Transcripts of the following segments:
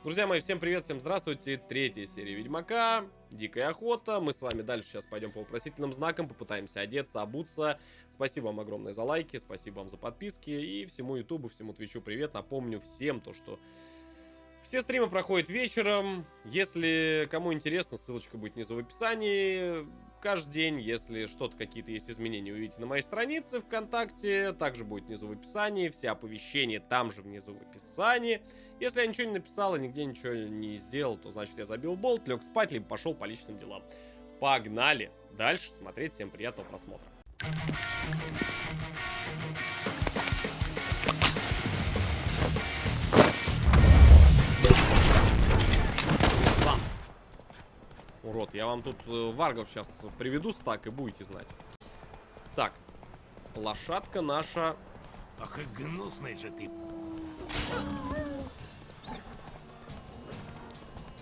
Друзья мои, всем привет, всем здравствуйте. Третья серия Ведьмака, Дикая охота. Мы с вами дальше сейчас пойдем по вопросительным знакам, попытаемся одеться, обуться. Спасибо вам огромное за лайки, спасибо вам за подписки. И всему Ютубу, всему Твичу привет. Напомню всем то, что все стримы проходят вечером. Если кому интересно, ссылочка будет внизу в описании. Каждый день, если что-то, какие-то есть изменения, увидите на моей странице ВКонтакте. Также будет внизу в описании. Все оповещения там же внизу в описании. Если я ничего не написал и нигде ничего не сделал, то значит я забил болт, лег спать, либо пошел по личным делам. Погнали дальше смотреть. Всем приятного просмотра. Урод, я вам тут варгов сейчас приведу стак и будете знать. Так, лошадка наша. Ах и гнусный же ты.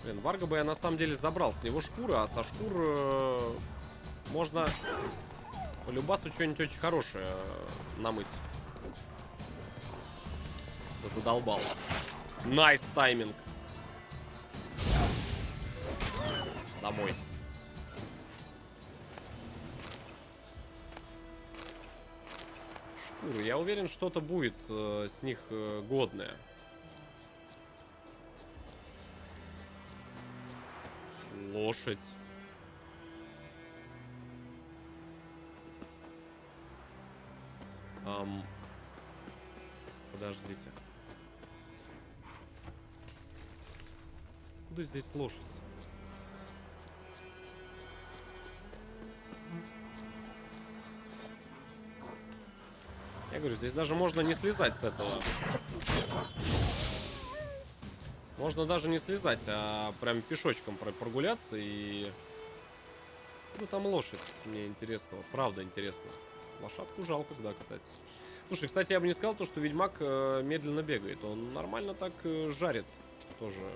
Блин, варга бы я на самом деле забрал с него шкуры, а со шкур можно по любасу что-нибудь очень хорошее намыть. Да задолбал. Найс тайминг. Домой. Шкуры. Я уверен, что-то будет с них годное. Лошадь. Подождите. Куда здесь лошадь? Я говорю, здесь даже можно не слезать с этого. Можно даже не слезать, а прям пешочком прогуляться и... Ну, там лошадь, мне интересно. Вот, правда интересно. Лошадку жалко, да, кстати. Слушай, кстати, я бы не сказал то, что Ведьмак медленно бегает. Он нормально так жарит тоже.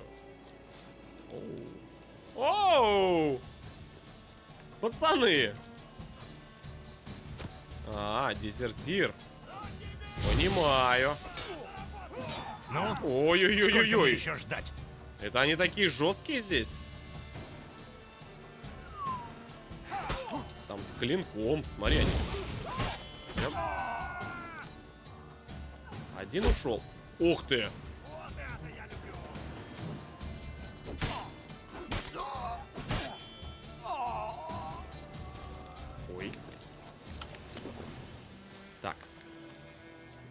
Оу! Пацаны! А, дезертир. Понимаю. Ну, ой-ой-ой-ой-ой. еще ждать? Это они такие жесткие здесь? Там с клинком, смотри, они. Прям. Один ушел. Ух ты! Вот это я люблю. Ой. Так.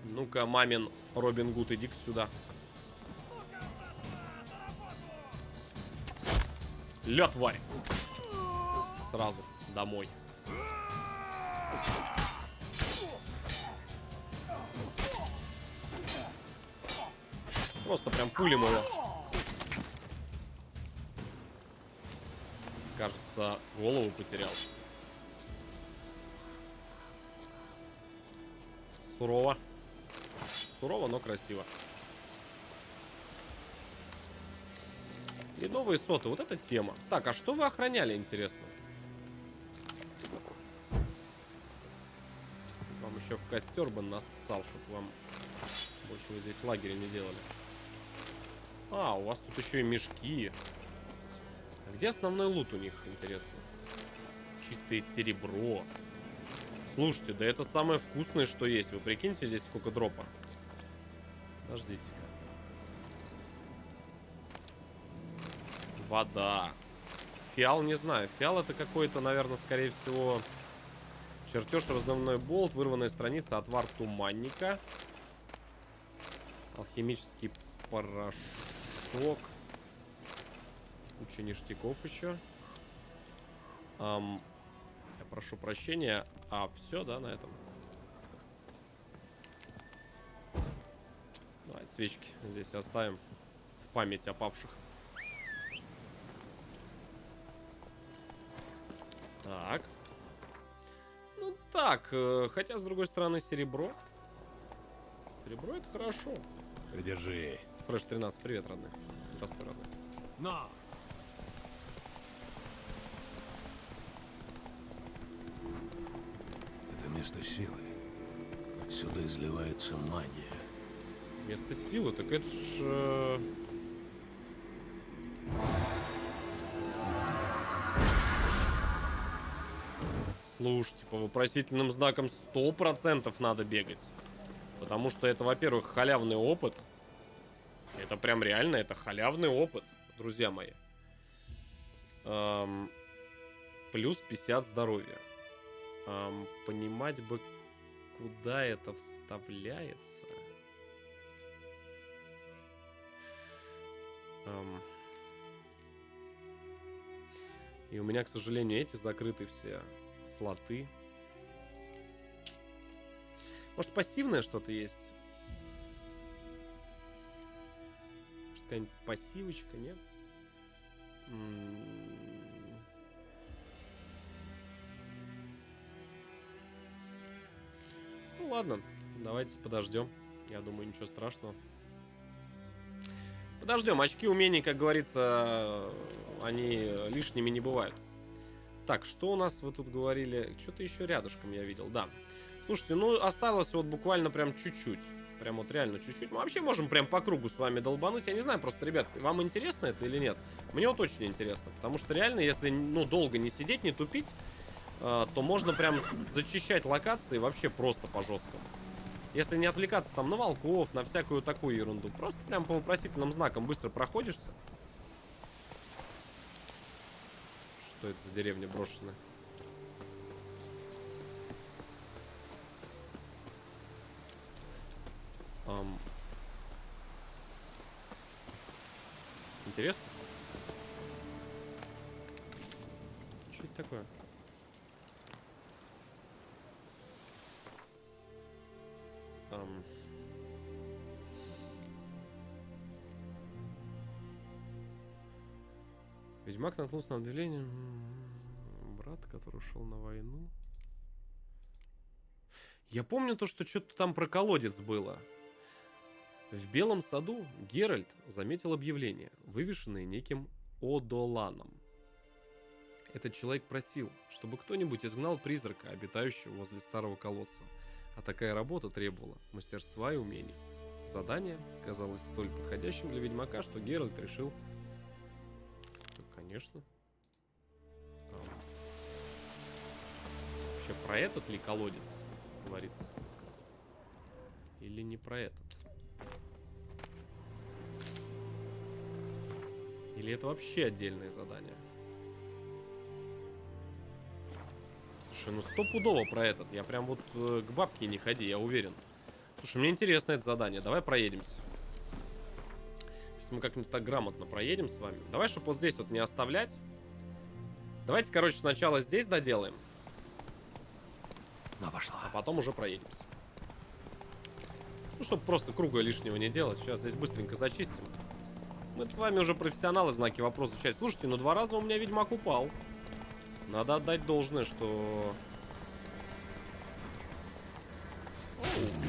Ну-ка, мамин Робин Гуд, иди-ка сюда. Ля, тварь. Сразу домой. Просто прям пулем его. Кажется, голову потерял. Сурово. Сурово, но красиво. И новые соты. Вот эта тема. Так, а что вы охраняли, интересно? Вам еще в костер бы нассал, чтобы вам больше вы здесь лагеря не делали. А, у вас тут еще и мешки. А где основной лут у них, интересно? Чистое серебро. Слушайте, да это самое вкусное, что есть. Вы прикиньте, здесь сколько дропа. Подождите-ка. Вода. Фиал, не знаю. Фиал это какой-то, наверное, скорее всего... Чертеж, разновной болт, вырванная страница, отвар туманника. Алхимический порошок. Куча ништяков еще. Я прошу прощения. А, все, да, на этом? Давайте свечки здесь оставим в память о павших. Так. Ну так, хотя с другой стороны серебро. Серебро это хорошо. Придержи. Фреш 13, привет, родной. Здравствуй, родной. Но. Это место силы. Отсюда изливается магия. Место силы, так это ж... Слушайте, по вопросительным знакам 100% надо бегать. Потому что это, во-первых, халявный опыт. Это прям реально, это халявный опыт, друзья мои. Плюс 50 здоровья. Понимать бы, куда это вставляется. И у меня, к сожалению, эти закрыты все слоты. Может, пассивное что-то есть? Может, какая-нибудь пассивочка, нет? Ну ладно, давайте подождем. Я думаю, ничего страшного. Подождем. Очки умений, как говорится, они лишними не бывают. Так, что у нас вы тут говорили? Что-то еще рядышком я видел, да. Слушайте, ну осталось вот буквально прям чуть-чуть. Прям вот реально чуть-чуть. Мы вообще можем прям по кругу с вами долбануть. Я не знаю, просто, ребят, вам интересно это или нет? Мне вот очень интересно. Потому что реально, если, ну, долго не сидеть, не тупить, то можно прям зачищать локации вообще просто по жесткому. Если не отвлекаться там на волков, на всякую такую ерунду. Просто прям по вопросительным знакам быстро проходишься. Что это за деревня брошенная? Интересно? Что это такое? Ведьмак наткнулся на объявление. Брат, который ушел на войну. Я помню то, что что-то там про колодец было. В Белом саду Геральт заметил объявление, вывешенное неким Одоланом. Этот человек просил, чтобы кто-нибудь изгнал призрака, обитающего возле старого колодца. А такая работа требовала мастерства и умений. Задание казалось столь подходящим для ведьмака, что Геральт решил... Конечно. Вообще про этот ли колодец говорится? Или не про этот? Или это вообще отдельное задание? Слушай, ну стопудово про этот. Я прям вот к бабке не ходи, я уверен. Слушай, мне интересно это задание. Давай проедемся. Сейчас мы как-нибудь так грамотно проедем с вами. Давай, чтобы вот здесь вот не оставлять. Давайте, короче, сначала здесь доделаем. А потом уже проедемся. Ну, чтобы просто круга лишнего не делать. Сейчас здесь быстренько зачистим. Мы с вами уже профессионалы, знаки вопроса часть. Слушайте, ну 2 раза у меня ведьмак упал. Надо отдать должное, что...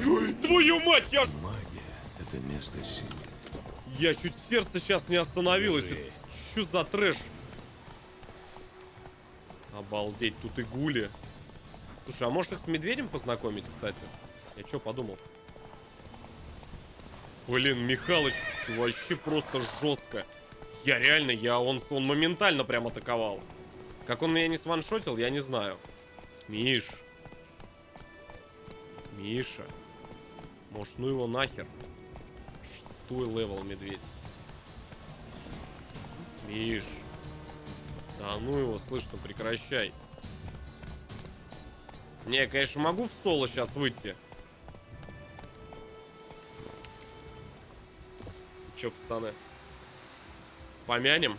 Ой, твою мать, я ж... Магия — это место силы. Я чуть сердце сейчас не остановилось. Что за трэш? Обалдеть, тут и гули. Слушай, а может их с медведем познакомить, кстати? Я что подумал? Блин, Михалыч, вообще просто жестко. Я реально, он моментально прям атаковал. Как он меня не сваншотил, я не знаю. Миш. Миша. Может, ну его нахер. 6-й левел медведь. Миш. Да ну его, слышно, прекращай. Не, я, конечно, могу в соло сейчас выйти. Че, пацаны? Помянем?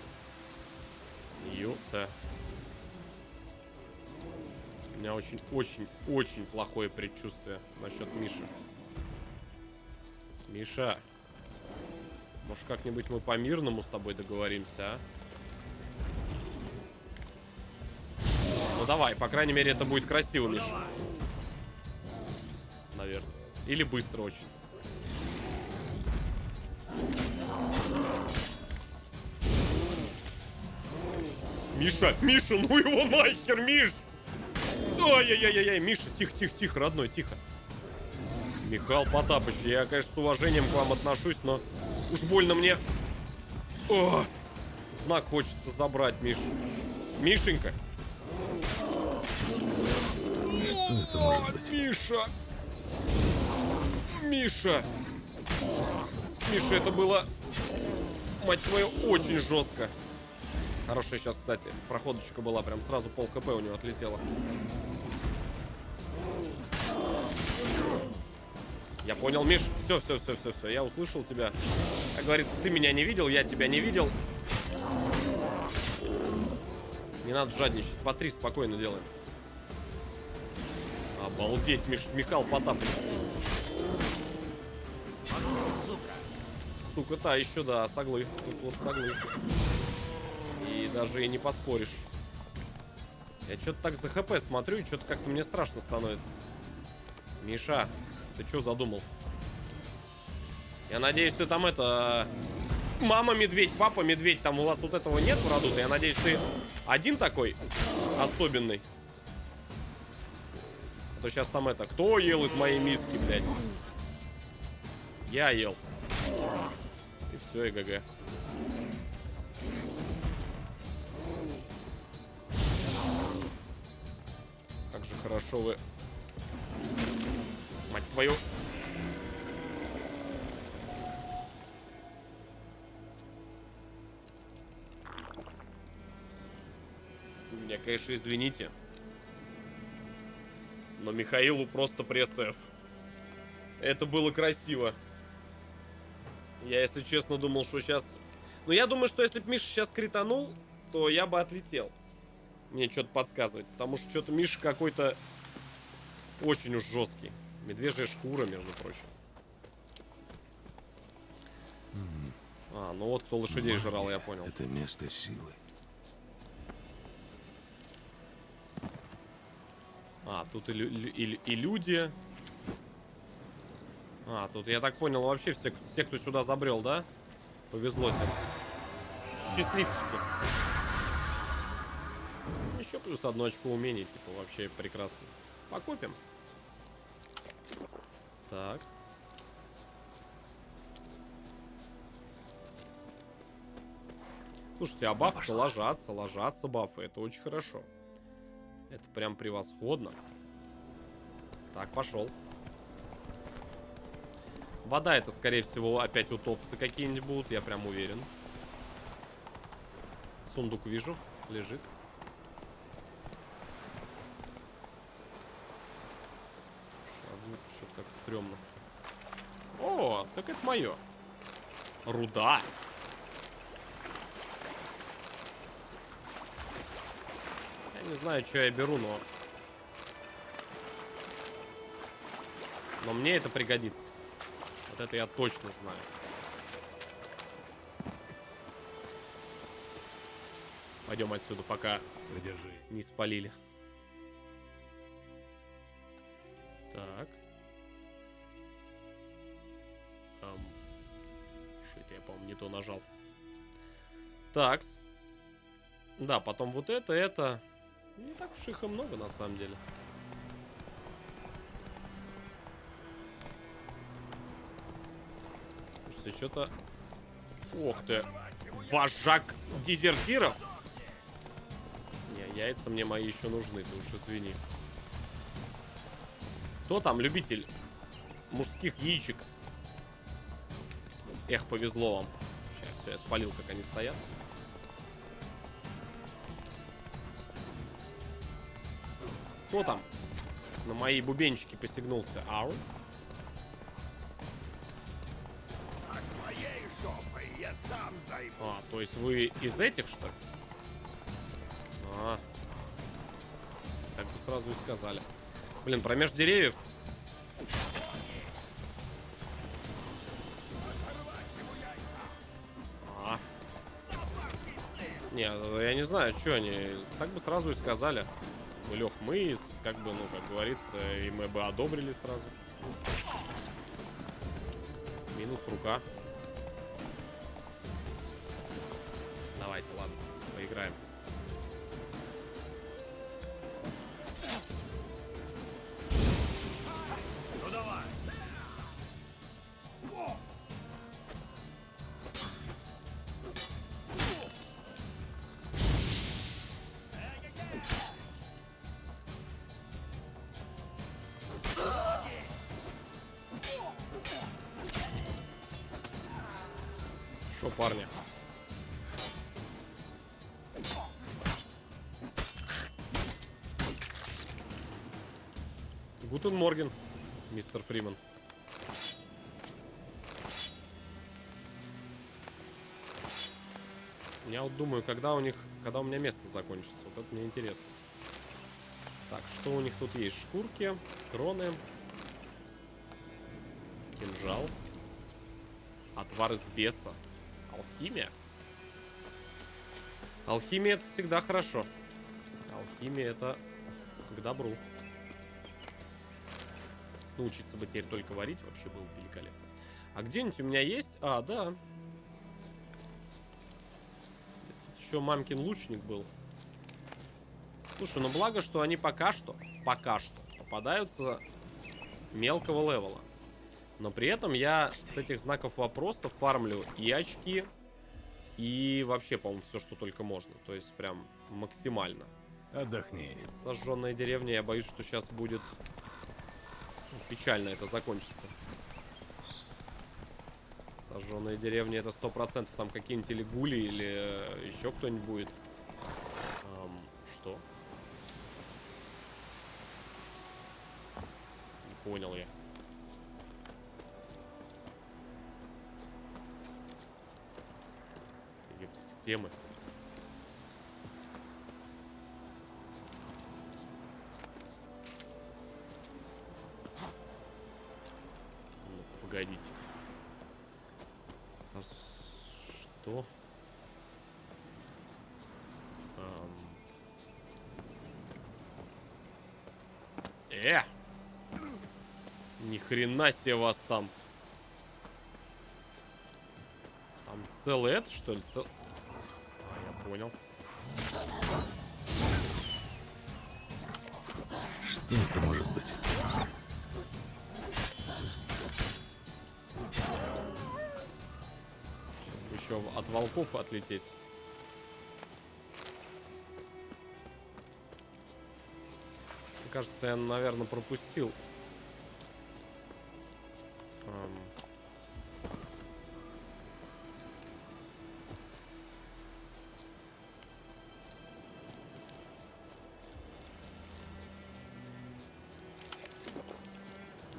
Ёпта. У меня очень плохое предчувствие насчет Миши. Миша. Может, как-нибудь мы по-мирному с тобой договоримся, а? Ну давай, по крайней мере, это будет красиво, Миша. Наверное. Или быстро очень. Миша, Миша, ну его нахер, Миш! Ай-яй-яй-яй, Миша, тихо, родной, тихо. Михаил Потапыч, я, конечно, с уважением к вам отношусь, но уж больно мне... О, знак хочется забрать, Миш. Мишенька. Что это может быть? Миша! Миша! Миша, это было, мать твою, очень жестко. Хорошая сейчас, кстати, проходочка была. Прям сразу пол хп у него отлетело. Я понял, Миш. Все. Я услышал тебя. Как говорится, ты меня не видел, я тебя не видел. Не надо жадничать. По 3 спокойно делаем. Обалдеть, Михал Потапов. Сука, та еще, да, соглы. Тут вот соглы. И даже и не поспоришь. Я что-то так за ХП смотрю, и что-то как-то мне страшно становится. Миша, ты что задумал? Я надеюсь, ты там это... Мама медведь, папа медведь, там у вас вот этого нет в роду-то? Я надеюсь, ты один такой особенный. А то сейчас там это... Кто ел из моей миски, блядь? Я ел. И все, и ГГ. Как же хорошо вы... Мать твою... Меня, конечно, извините. Но Михаилу просто пресс F. Это было красиво. Я, если честно, думал, что сейчас... Ну, я думаю, что если бы Миша сейчас кританул, то я бы отлетел. Мне что-то подсказывает. Потому что что-то Миша какой-то очень уж жесткий. Медвежья шкура, между прочим. Ну вот кто лошадей жрал, я понял. Это место силы. Тут и люди. Тут, я так понял, вообще все, кто сюда забрел, да? Повезло тебе. Счастливчики. Еще плюс 1 очко умений, типа, вообще прекрасно. Покупим. Так. Слушайте, а бафы-то ложатся бафы. Это очень хорошо. Это прям превосходно. Так, пошел. Вода это, скорее всего, опять утопцы какие-нибудь будут, я прям уверен. Сундук вижу, лежит. Что-то как-то стрёмно. О, так это мое. Руда. Я не знаю, что я беру, но мне это пригодится. Вот это я точно знаю. Пойдем отсюда, пока не спалили. Так. Шит, я, по-моему, не то нажал. Такс. Да, потом вот это. Не так уж их и много, на самом деле. Слушайте, что-то... Ох ты! Вожак дезертиров! Не, яйца мне мои еще нужны, ты уж извини. Кто там любитель мужских яичек? Эх, повезло вам. Сейчас все, я спалил, как они стоят. Кто там на мои бубенчики посягнулся? Ау. То есть вы из этих, что ли? Так бы сразу и сказали. Блин, промеж деревьев. Не, я не знаю, что они. Так бы сразу и сказали. Лех, мы, как бы, ну, как говорится, и мы бы одобрили сразу. Минус рука. Давайте, ладно, поиграем. Ну давай. парня. Гутен Морген, мистер Фриман. Я вот думаю, когда у меня место закончится. Вот это мне интересно. Так, что у них тут есть? Шкурки, кроны, кинжал, отвар из беса, алхимия. Алхимия — это всегда хорошо. Алхимия — это к добру. Научиться бы теперь только варить вообще было бы великолепно. А где-нибудь у меня есть? А, да. Тут еще мамкин лучник был. Слушай, ну благо, что они пока что попадаются мелкого левела. Но при этом я с этих знаков вопроса фармлю и очки, и вообще, по-моему, все, что только можно. То есть прям максимально. Отдохни. Сожженная деревня, я боюсь, что сейчас будет печально это закончится. Сожженная деревня — это 100% там какие-нибудь или гули, или еще кто-нибудь будет. Что? Не понял я. Ёптить, где мы? Ну, погодите-ка. Что? Ни хрена себе вас там. Там целый это, что ли? А, я понял. Что это может быть? Сейчас бы еще от волков отлететь. Мне кажется, я, наверное, пропустил.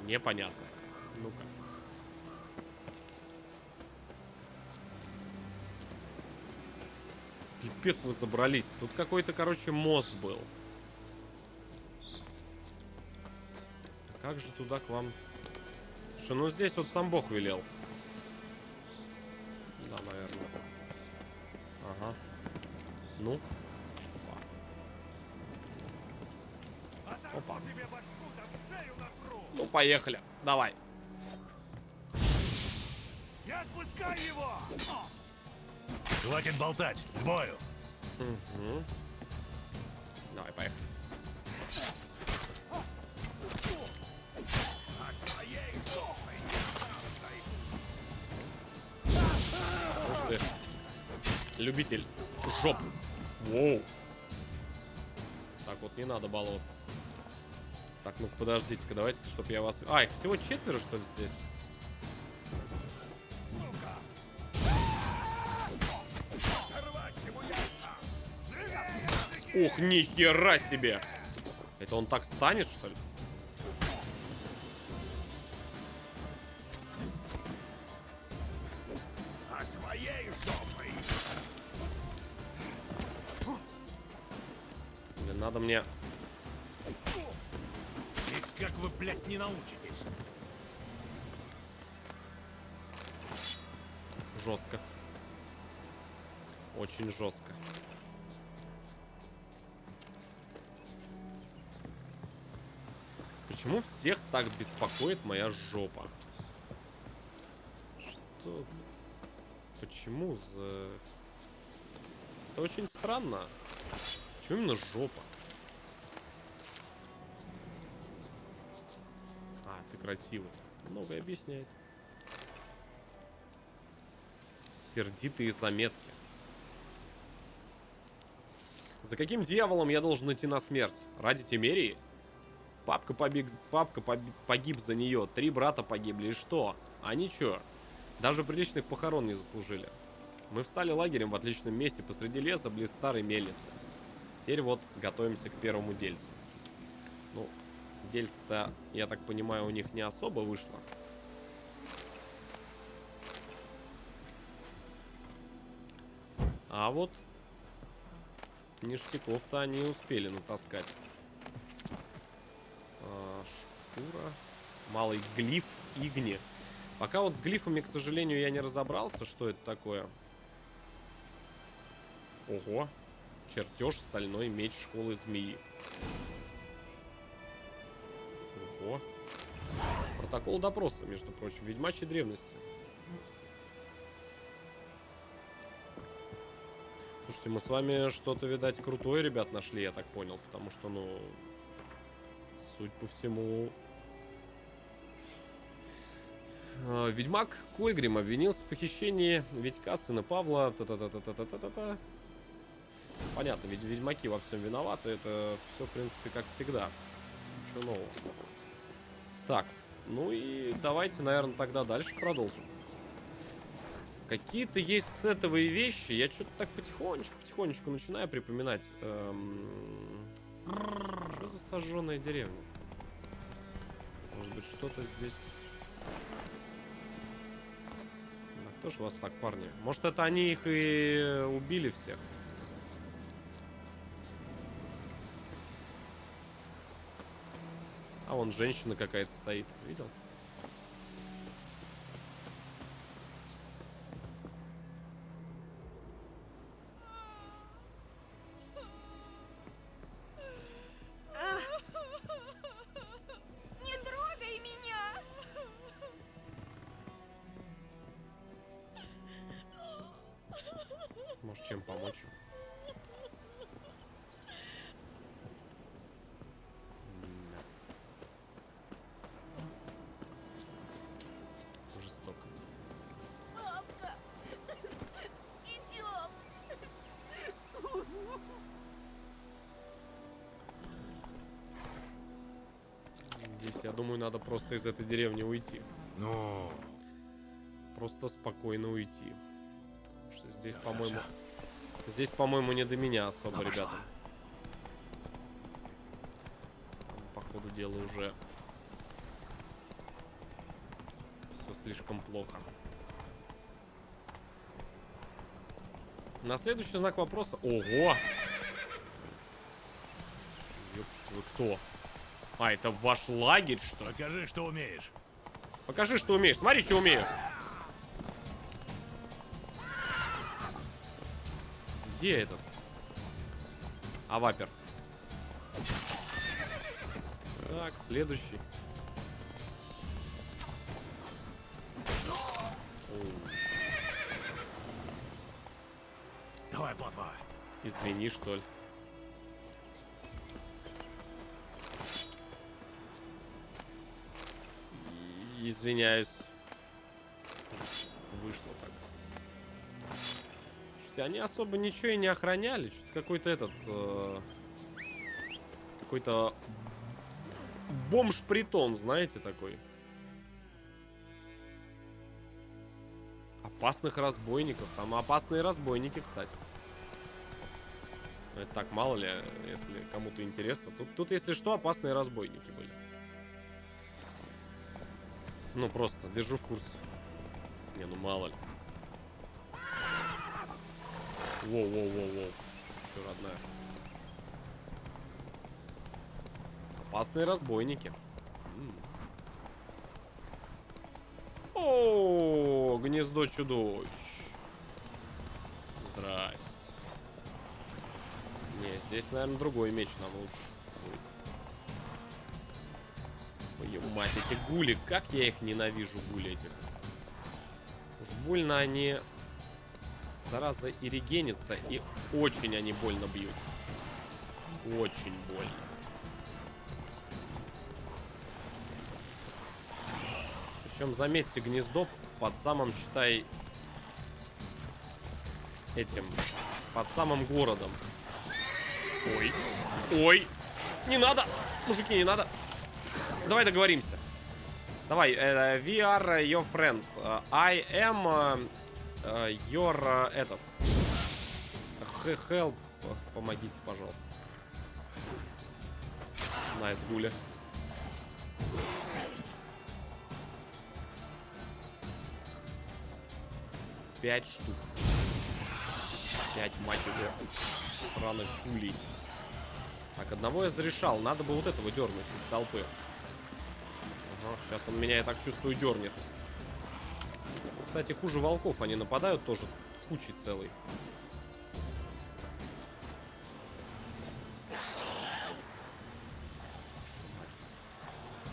Непонятно. Ну-ка. Пипец, вы забрались. Тут какой-то, короче, мост был. А как же туда к вам? Слушай, ну здесь вот сам Бог велел. Да, наверное. Ага. Ну. Опа. Ну, поехали. Давай. Не отпускай его! Хватит болтать, к бою. Угу. Давай, поехали. Ух ты. Любитель жоп. Воу. Так вот, не надо баловаться. Так, ну-ка, подождите-ка, давайте-ка, чтобы я вас... А, их всего 4, что ли, здесь? Ух, нихера себе! Это он так станет, что ли? А твоей жопой! Блин, надо мне... И как вы, блядь, не научитесь? Жестко. Очень жестко. Почему всех так беспокоит моя жопа? Что? Почему за... Это очень странно. Почему именно жопа? А, ты красивый. Многое объясняет. Сердитые заметки. За каким дьяволом я должен идти на смерть? Ради Темерии? Папка погиб за нее. 3 брата погибли. И что? Они чё? Даже приличных похорон не заслужили. Мы встали лагерем в отличном месте посреди леса, близ старой мельницы. Теперь вот готовимся к первому дельцу. Ну, дельце-то, я так понимаю, у них не особо вышло. А вот ништяков-то они успели натаскать. Шкура. Малый глиф игни. Пока вот с глифами, к сожалению, я не разобрался, что это такое. Ого. Чертеж, стальной меч школы змеи. Ого. Протокол допроса, между прочим, ведьмачьей древности. Слушайте, мы с вами что-то, видать, крутое, ребят, нашли, я так понял. Потому что, ну, суть по всему... Ведьмак Кольгрим обвинился в похищении Витька, сына Павла. Та-та-та-та-та-та-та-та. Понятно, ведь ведьмаки во всем виноваты. Это все, в принципе, как всегда. Ничего нового. Такс. Ну и давайте, наверное, тогда дальше продолжим. Какие-то есть сетовые вещи. Я что-то так потихонечку начинаю припоминать. Что за сожженная деревня? Может быть, что-то здесь... А кто ж вас так, парни? Может, это они их и убили всех? А вон женщина какая-то стоит. Видел? Не трогай меня! Может, чем помочь? Жестоко. Папка! Идем! Здесь, я думаю, надо просто из этой деревни уйти. Ну, Просто спокойно уйти. Потому что здесь, по-моему... Здесь, по-моему, не до меня особо, ребята. Там, по ходу дела, уже... Все слишком плохо. На следующий знак вопроса... Ого! Ёптись, вы кто? А, это ваш лагерь, что ли? покажи, что умеешь. Покажи, что умеешь. Смотри, что умею. Где этот? Авапер. Так, следующий. Оу. Давай, плотва. Извини, что ли. Извиняюсь. Вышло так. Слушайте, они особо ничего и не охраняли. Что-то какой-то этот... какой-то... бомж-притон, знаете, такой. Опасных разбойников. Там опасные разбойники, кстати. Это так, мало ли, если кому-то интересно. Тут, если что, опасные разбойники были. Ну, просто держу в курсе. Не, ну мало ли. Воу-воу-воу-воу. Че, родная? Опасные разбойники. О, гнездо чудовищ. Здрасте. Не, здесь, наверное, другой меч нам лучше будет. Ой, мать, эти гули, как я их ненавижу, гули этих. Уж больно они, зараза, и регенятся, и очень они больно бьют. Очень больно. Причем, заметьте, гнездо под самым, считай, этим, под самым городом. Ой, ой, не надо, мужики, не надо. Давай договоримся. Давай, we are your friend. I am Этот. Help. Помогите, пожалуйста. Найс, гуля. Пять штук. 5, мать его, сраных пулей. Так, одного я зарешал. Надо бы вот этого дернуть из толпы. Ага, сейчас он меня, я так чувствую, дернет. Кстати, хуже волков. Они нападают тоже кучей целой.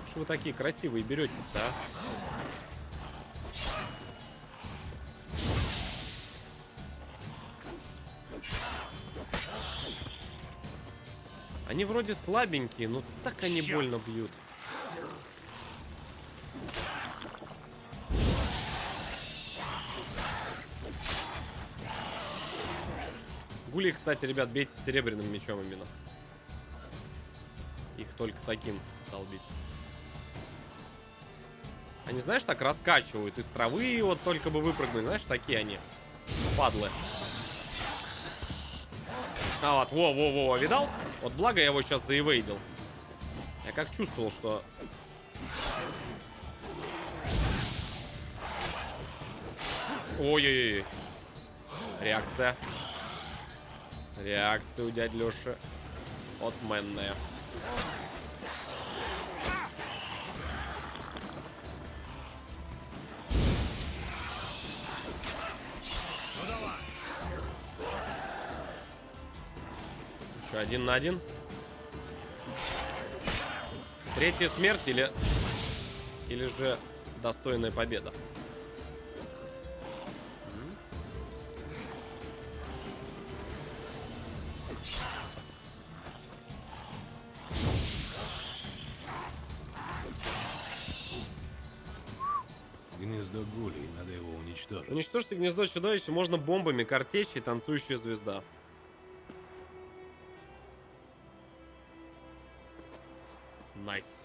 Что вы такие красивые беретесь-то, а? Они вроде слабенькие, но так они больно бьют. Гули, кстати, ребят, бейте серебряным мечом именно. Их только таким долбить. Они, знаешь, так раскачивают из травы, вот только бы выпрыгнуть. Знаешь, такие они. Падлы. А вот, во-во-во, видал? Вот благо я его сейчас заэвейдил. Я как чувствовал, что... Ой-ой-ой. Реакция. Реакция у дяди Лёши отменная. Ну давай. Что, 1 на 1? Третья смерть или же достойная победа? Гнездо гулей, надо его уничтожить. Уничтожьте гнездо чудовища можно бомбами, картечь и танцующая звезда. Найс.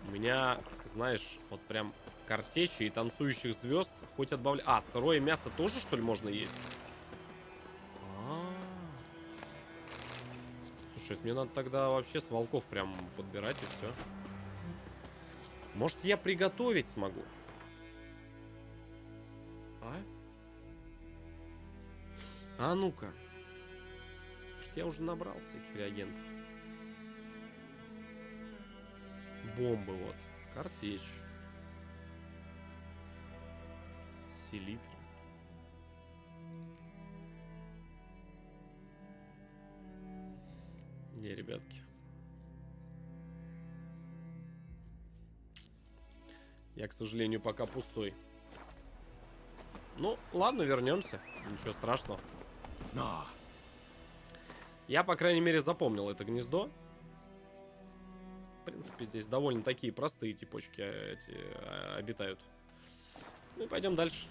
У меня, знаешь, вот прям картечи и танцующих звезд хоть отбавляй. А, сырое мясо тоже, что ли, можно есть? Слушай, мне надо тогда вообще с волков прям подбирать и все. Может, я приготовить смогу? А ну-ка. Может, я уже набрал всяких реагентов. Бомбы вот. Картечь. Селитра. Не, ребятки. Я, к сожалению, пока пустой. Ну, ладно, вернемся. Ничего страшного. Но. Я, по крайней мере, запомнил это гнездо. В принципе, здесь довольно такие простые типочки эти обитают. Ну и пойдем дальше.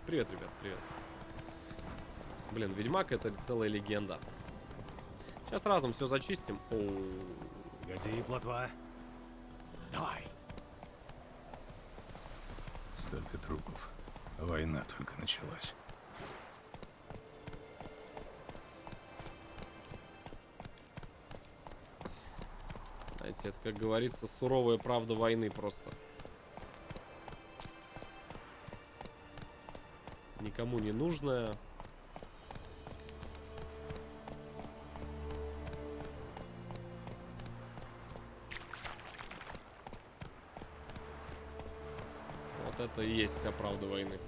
Привет, ребят, привет. Блин, Ведьмак — это целая легенда. Сейчас разом все зачистим. Годи, плотва. Давай. Столько трупов. Война только началась. Знаете, это, как говорится, суровая правда войны просто. Никому не нужная. Вот это и есть вся правда войны.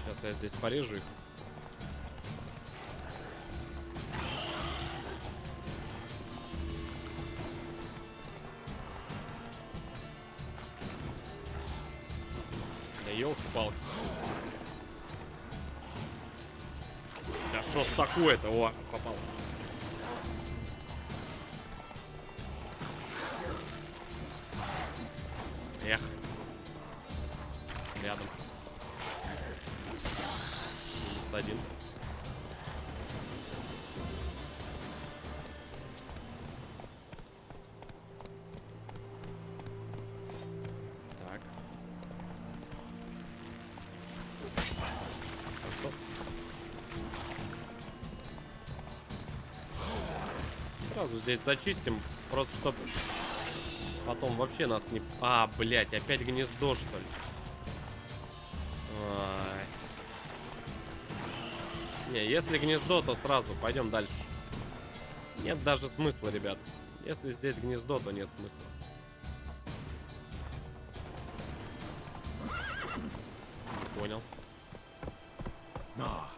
Сейчас я здесь порежу их. Да елки-палки. Да что ж такое-то? О, попал. Эх. Рядом. Минус один. Так. Хорошо. Сразу здесь зачистим, просто чтобы потом вообще нас не... А, блядь, опять гнездо, что ли? Ай. Не, если гнездо, то сразу пойдем дальше. Нет даже смысла, ребят. Если здесь гнездо, то нет смысла. Понял. Но!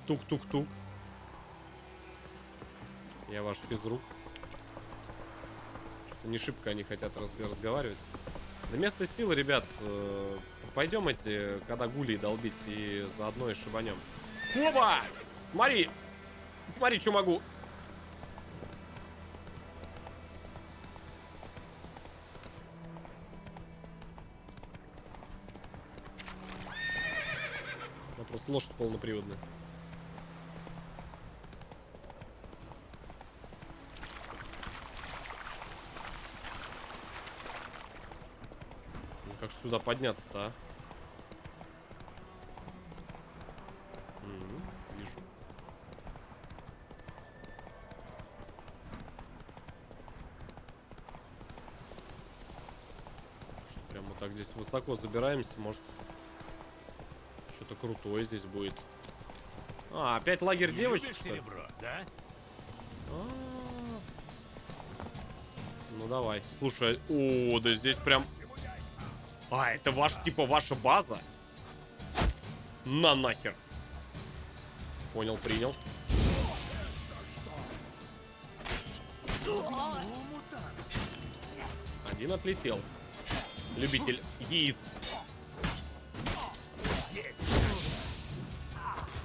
Тук-тук-тук. Я ваш физрук. Что-то не шибко они хотят разговаривать. Да место силы, ребят. Пойдем эти, когда гулей долбить, и заодно и шибанем. Оба! Смотри! Смотри, что могу. Да просто лошадь полноприводная. Как же сюда подняться-то, а? Вижу. Что, прям вот так здесь высоко забираемся, может, что-то крутое здесь будет. А, опять лагерь девочек, что ли? Серебро, да? А. Ну давай. Слушай, о, да здесь прям... А, это ваш, типа, ваша база? На нахер. Понял, принял. Один отлетел. Любитель яиц.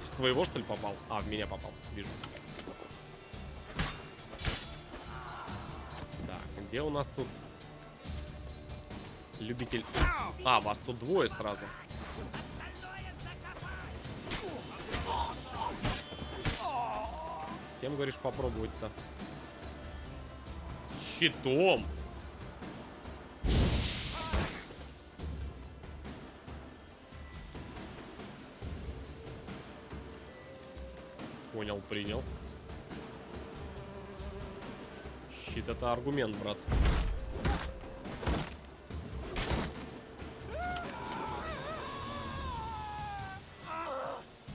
В своего, что ли, попал? А, в меня попал. Вижу. Так, где у нас тут любитель? А, вас тут двое сразу. С кем, говоришь, попробовать-то? С щитом. Понял, принял. Щит — это аргумент, брат.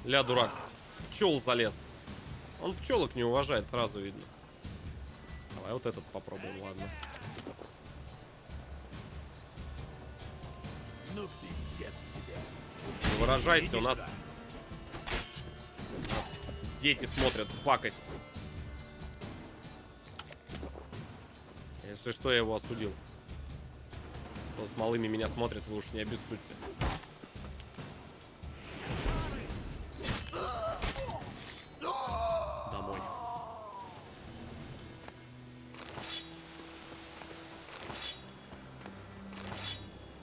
Ля, дурак, в пчел залез. Он пчелок не уважает, сразу видно. Давай вот этот попробуем, ладно. Ну, пиздец тебе. Не выражайся, у нас дети смотрят пакость. Если что, я его осудил. То с малыми меня смотрят, вы уж не обессудьте. Домой.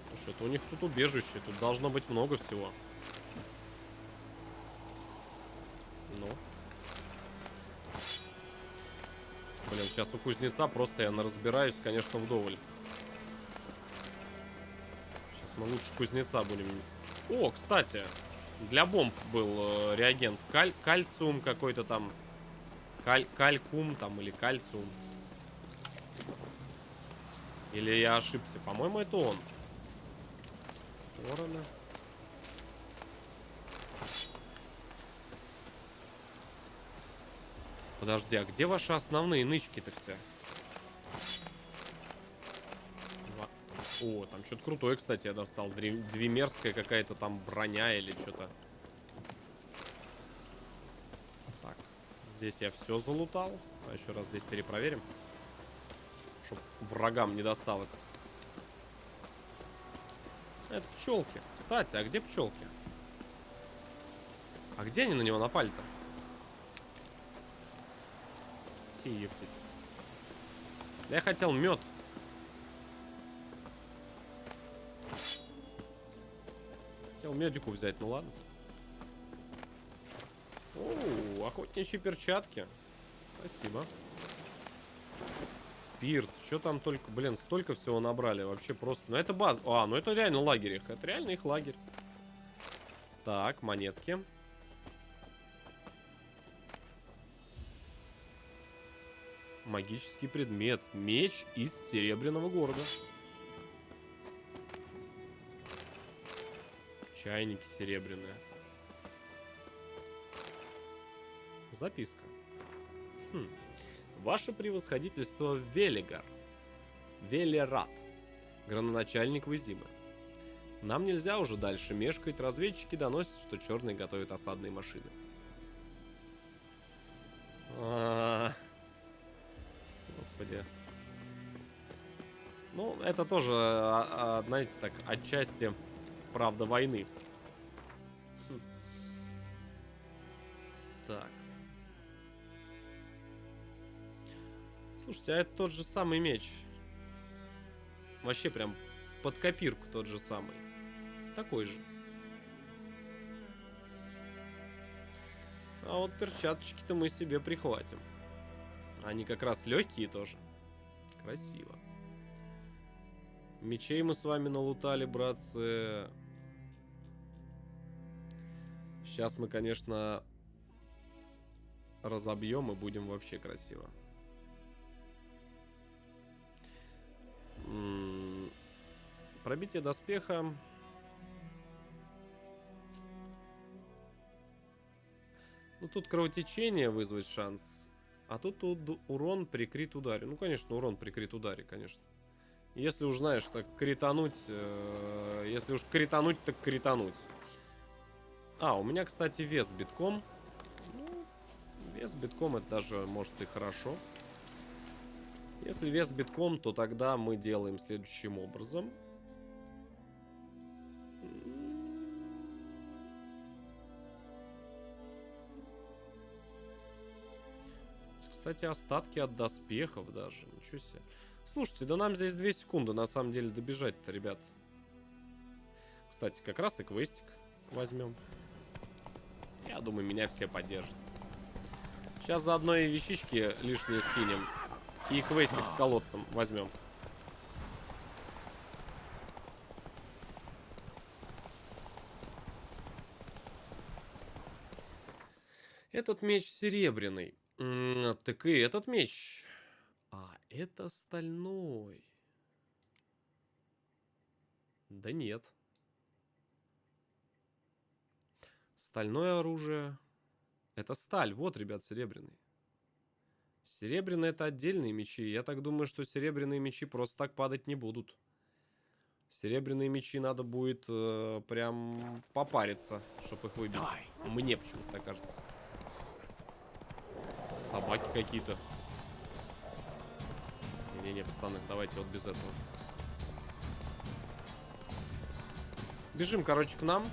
Слушай, это у них тут убежище. Тут должно быть много всего. Ну. Блин, сейчас у кузнеца просто я разбираюсь, конечно, вдоволь. Сейчас мы лучше кузнеца будем. О, кстати, для бомб был реагент. Кальциум какой-то там. Калькум там или кальциум. Или я ошибся? По-моему, это он. Ворона. Подожди, а где ваши основные нычки-то все? О, там что-то крутое, кстати, я достал. Двемерская какая-то там броня или что-то. Так, здесь я все залутал. А еще раз здесь перепроверим. Чтоб врагам не досталось. Это пчелки. Кстати, а где пчелки? А где они на него напали-то? Идите, ептить. Я хотел мед. Хотел медику взять, ну ладно. О, охотничьи перчатки. Спасибо. Спирт. Что там только... Блин, столько всего набрали. Вообще просто... Ну это база. А, ну это реально лагерь их. Это реально их лагерь. Так, монетки. Магический предмет. Меч из Серебряного города. Чайники серебряные. Записка. Ваше превосходительство Велигар. Велерат. Градоначальник Визимы. Нам нельзя уже дальше мешкать. Разведчики доносят, что черные готовят осадные машины. Господи. Ну, это тоже, знаете, так, отчасти правда войны. Так. Слушайте, а это тот же самый меч. Вообще прям под копирку тот же самый. Такой же. А вот перчаточки-то мы себе прихватим. Они как раз легкие тоже. Красиво. Мечей мы с вами налутали, братцы. Сейчас мы, конечно, разобьем и будем вообще красиво. Пробитие доспеха. Ну, тут кровотечение вызвать шанс. А тут урон при крит ударе. Ну, конечно, урон при крит ударе, конечно. Если уж, знаешь, так критануть... если уж критануть, так критануть. А, у меня, кстати, вес битком. Ну, вес битком это даже, может, и хорошо. Если вес битком, то тогда мы делаем следующим образом. Кстати, остатки от доспехов даже. Ничего себе. Слушайте, да нам здесь 2 секунды на самом деле добежать-то, ребят. Кстати, как раз и квестик возьмем. Я думаю, меня все поддержат. Сейчас заодно и вещички лишние скинем. И квестик с колодцем возьмем. Этот меч серебряный. Так и этот меч. А, это стальной. Да нет. Стальное оружие. Это сталь. Вот, ребят, серебряный. Серебряные это отдельные мечи. Я так думаю, что серебряные мечи просто так падать не будут. Серебряные мечи надо будет прям попариться, чтобы их выбить. Мне почему-то так кажется. Собаки какие-то. Не-не, пацаны, давайте вот без этого. Бежим, короче, к нам.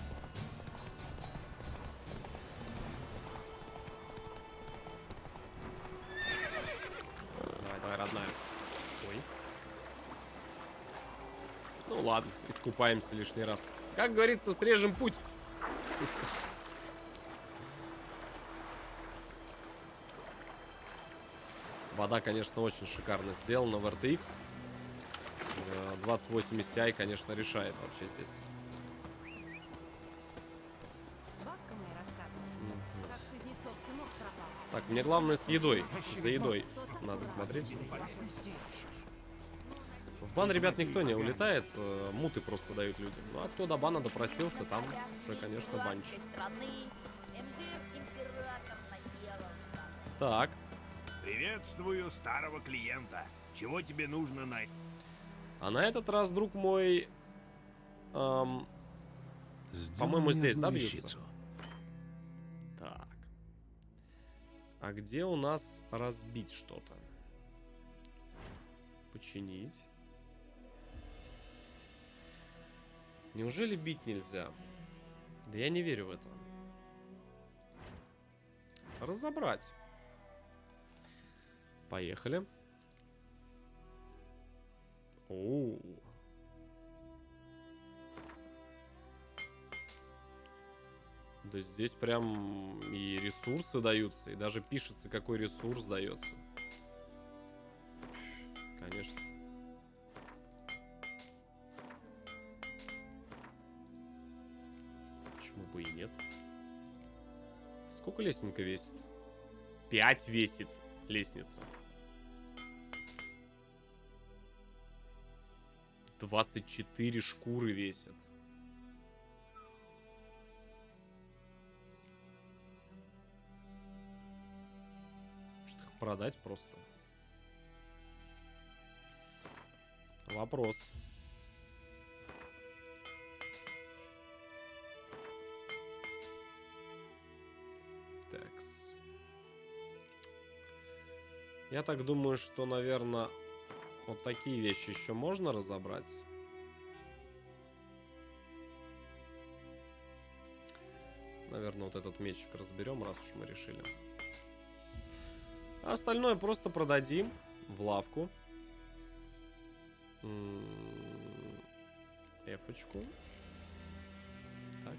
Давай, давай, родная. Ой. Ну ладно, искупаемся лишний раз. Как говорится, срежем путь. Вода, конечно, очень шикарно сделана в RTX. 2080 Ti, конечно, решает вообще здесь. Бабка моя рассказывала, как Кузнецов сынок пропал. Так, мне главное с едой. За едой надо смотреть. В бан, ребят, никто не улетает. Муты просто дают людям. Ну, а кто до бана допросился, там уже, конечно, банчик. Так. Приветствую старого клиента. Чего тебе нужно на... А на этот раз, друг мой, по-моему, здесь, да, бьются? Так. А где у нас разбить что-то? Починить. Неужели бить нельзя? Да я не верю в это. Разобрать. Поехали. Оу. Да здесь прям и ресурсы даются, и даже пишется, какой ресурс дается. Конечно. Почему бы и нет? Сколько лестника весит? 5 весит лестница. 24 шкуры весят. Может их продать просто? Вопрос. Такс. Я так думаю, что, наверное, вот такие вещи еще можно разобрать. Наверное, вот этот мечик разберем, раз уж мы решили. А остальное просто продадим в лавку. Эфочку. Так.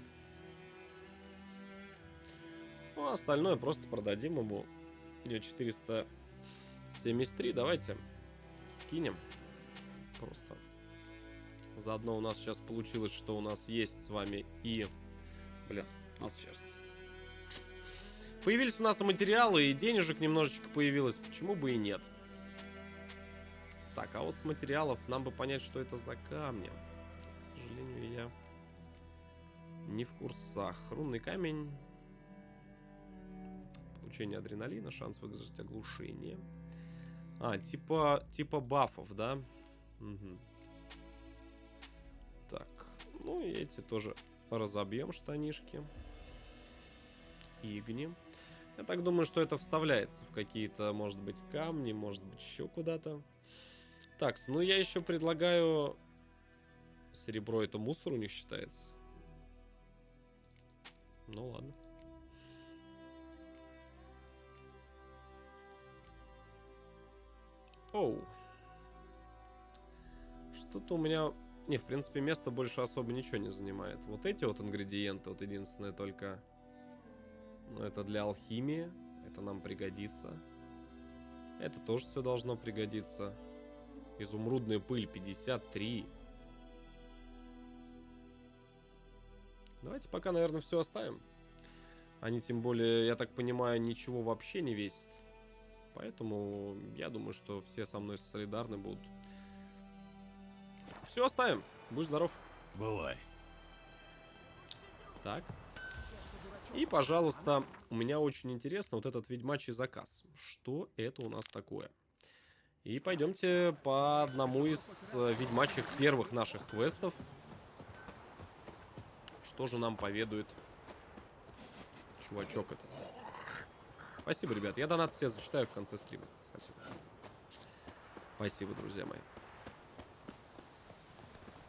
Ну, а остальное просто продадим ему. Ее 473. Давайте скинем. Просто. Заодно у нас сейчас получилось, что у нас есть с вами и... Блин, у нас сейчас... Появились у нас и материалы, и денежек немножечко появилось. Почему бы и нет? Так, а вот с материалов нам бы понять, что это за камни. К сожалению, я не в курсах. Рунный камень. Получение адреналина, шанс выказать оглушение. А, типа бафов, да? Угу. Так, ну и эти тоже разобьем штанишки. Игни. Я так думаю, что это вставляется в какие-то, может быть, камни, может быть, еще куда-то. Так, ну я еще предлагаю... Серебро это мусор у них считается. Ну ладно. Оу. Что-то у меня... Не, в принципе, место больше особо ничего не занимает. Вот эти вот ингредиенты, вот единственное только... Ну, это для алхимии. Это нам пригодится. Это тоже все должно пригодиться. Изумрудная пыль 53. Давайте пока, наверное, все оставим. Они, тем более, я так понимаю, ничего вообще не весят. Поэтому я думаю, что все со мной солидарны будут. Все оставим. Будь здоров. Бывай. Так. И, пожалуйста, у меня очень интересно вот этот ведьмачий заказ. Что это у нас такое? И пойдемте по одному из ведьмачих первых наших квестов. Что же нам поведает чувачок этот? Спасибо, ребят. Я донат все зачитаю в конце стрима. Спасибо. Спасибо, друзья мои.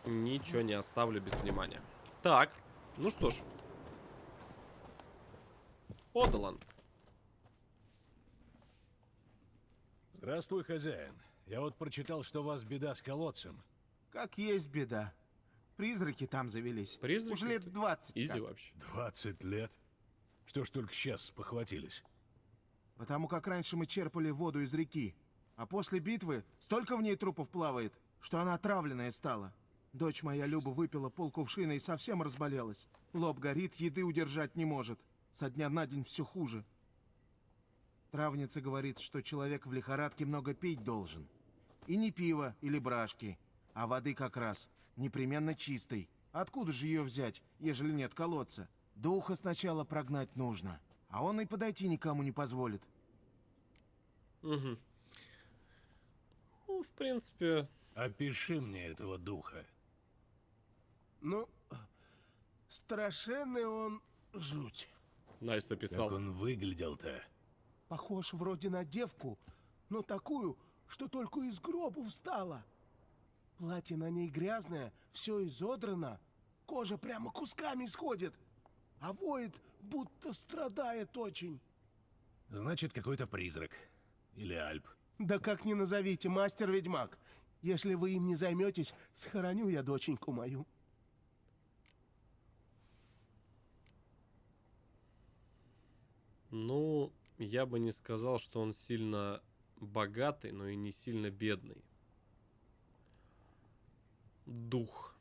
Ничего не оставлю без внимания. Так, ну что ж. Одалан. Здравствуй, хозяин. Я вот прочитал, что у вас беда с колодцем. Как есть беда. Призраки там завелись. Призраки? Уже лет 20. Изи как. вообще. 20 лет? Что ж только сейчас спохватились? Потому как раньше мы черпали воду из реки. А после битвы столько в ней трупов плавает, что она отравленная стала. Дочь моя Люба выпила полкувшина и совсем разболелась. Лоб горит, еды удержать не может. Со дня на день все хуже. Травница говорит, что человек в лихорадке много пить должен. И не пиво или брашки, а воды как раз, непременно чистой. Откуда же ее взять, ежели нет колодца? Духа сначала прогнать нужно, а он и подойти никому не позволит. Угу. Ну, в принципе... Опиши мне этого духа. Ну, страшенный он жуть. Настя описал. Как он выглядел-то? Похож вроде на девку, но такую, что только из гроба встала. Платье на ней грязное, все изодрано, кожа прямо кусками сходит, а воет, будто страдает очень. Значит, какой-то призрак. Или Альп. Да как ни назовите, мастер-ведьмак. Если вы им не займетесь, схороню я доченьку мою. Ну, я бы не сказал, что он сильно богатый, но и не сильно бедный. Дух.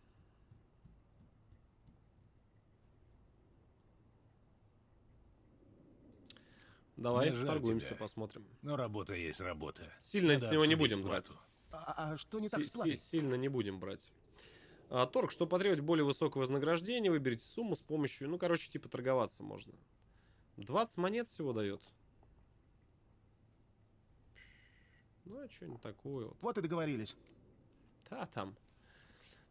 Давай, Мне жаль торгуемся, тебя. посмотрим. Но работа есть работа. Сильно Надо с него не обсудить будем брать. плату. А что не так с платой? Сильно не будем брать. Торг, что потребовать более высокого вознаграждения, выберите сумму с помощью, ну, короче, типа торговаться можно. 20 монет всего дает. Ну, а что-нибудь такое вот. Вот и договорились. Да,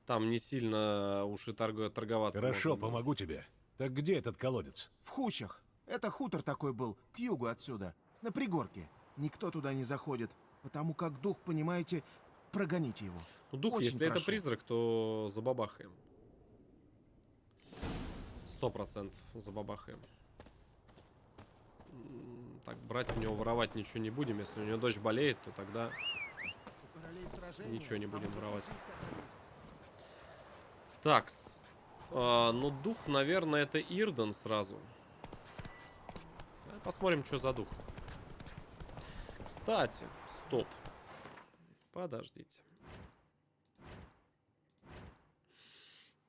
там не сильно уж и торговаться Хорошо, можно было. помогу тебе. Так где этот колодец? В Хущах. Это хутор такой был, к югу отсюда, на пригорке. Никто туда не заходит, потому как дух, понимаете, прогоните его. Ну, дух, Очень если это прошу. призрак, то забабахаем. 100% забабахаем. Так, брать у него, воровать ничего не будем. Если у него дочь болеет, то тогда ничего не будем воровать. Так, ну дух, наверное, это Ирден сразу. Давай посмотрим, что за дух. Кстати, стоп. Подождите.